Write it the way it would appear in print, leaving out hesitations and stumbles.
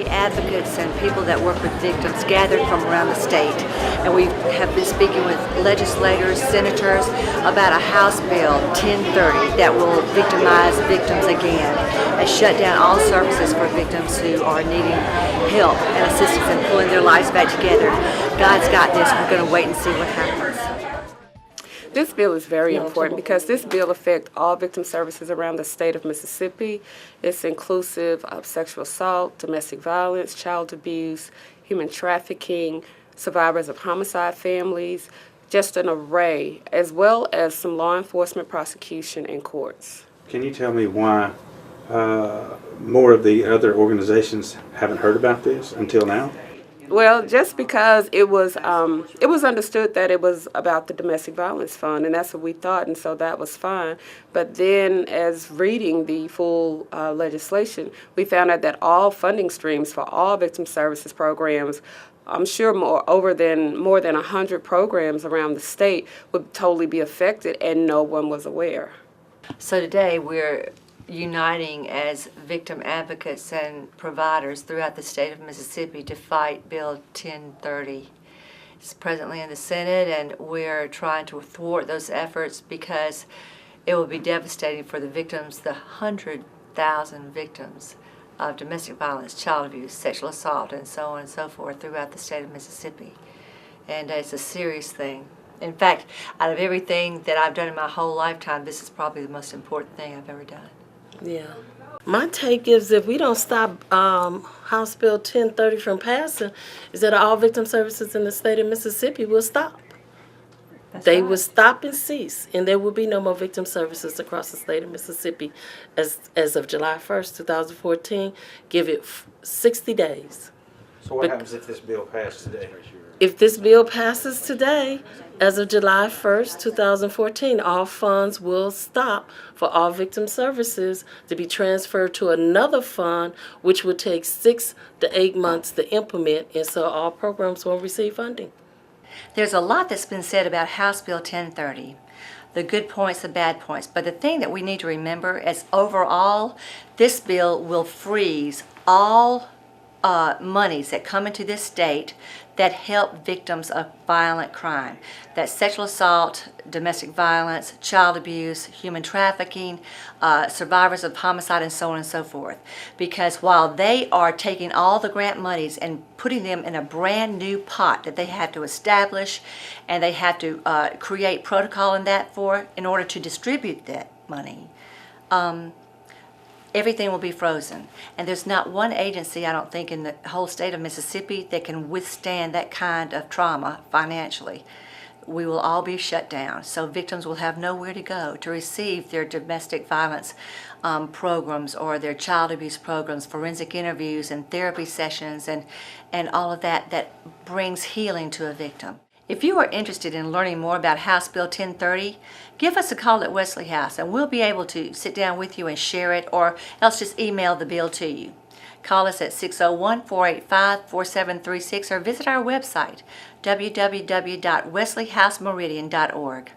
advocates and people that work with victims gathered from around the state. And we have been speaking with legislators, senators about a House Bill 1030 that will victimize victims again and shut down all services for victims who are needing help and assistance in pulling their lives back together. God's got this. We're going to wait and see what happens. This bill is very important because this bill affects all victim services around the state of Mississippi. It's inclusive of sexual assault, domestic violence, child abuse, human trafficking, survivors of homicide families, just an array, as well as some law enforcement prosecution and courts. Can you tell me why more of the other organizations haven't heard about this until now? Well, just because it was understood that it was about the domestic violence fund, and that's what we thought, and so that was fine. But then, as reading the full legislation, we found out that all funding streams for all victim services programs, I'm sure more than 100 programs around the state, would totally be affected, and no one was aware. So today we're uniting as victim advocates and providers throughout the state of Mississippi to fight Bill 1030. It's presently in the Senate, and we're trying to thwart those efforts because it will be devastating for the victims, the 100,000 victims of domestic violence, child abuse, sexual assault, and so on and so forth throughout the state of Mississippi. And it's a serious thing. In fact, out of everything that I've done in my whole lifetime, this is probably the most important thing I've ever done. Yeah. My take is if we don't stop House Bill 1030 from passing, is that all victim services in the state of Mississippi will stop. They will stop and cease, and there will be no more victim services across the state of Mississippi as of July 1st, 2014. Give it 60 days. So what happens if this bill passes today? If this bill passes today, as of July 1st, 2014, all funds will stop for all victim services to be transferred to another fund, which will take 6 to 8 months to implement, and so all programs won't receive funding. There's a lot that's been said about House Bill 1030, the good points, the bad points, but the thing that we need to remember is overall, this bill will freeze all monies that come into this state that help victims of violent crime. That's sexual assault, domestic violence, child abuse, human trafficking, survivors of homicide, and so on and so forth. Because while they are taking all the grant monies and putting them in a brand new pot that they have to establish, and they have to create protocol in order to distribute that money, everything will be frozen. And there's not one agency, I don't think, in the whole state of Mississippi that can withstand that kind of trauma financially. We will all be shut down. So victims will have nowhere to go to receive their domestic violence programs or their child abuse programs, forensic interviews and therapy sessions and all of that brings healing to a victim. If you are interested in learning more about House Bill 1030, give us a call at Wesley House and we'll be able to sit down with you and share it, or else just email the bill to you. Call us at 601-485-4736 or visit our website, www.wesleyhousemeridian.org.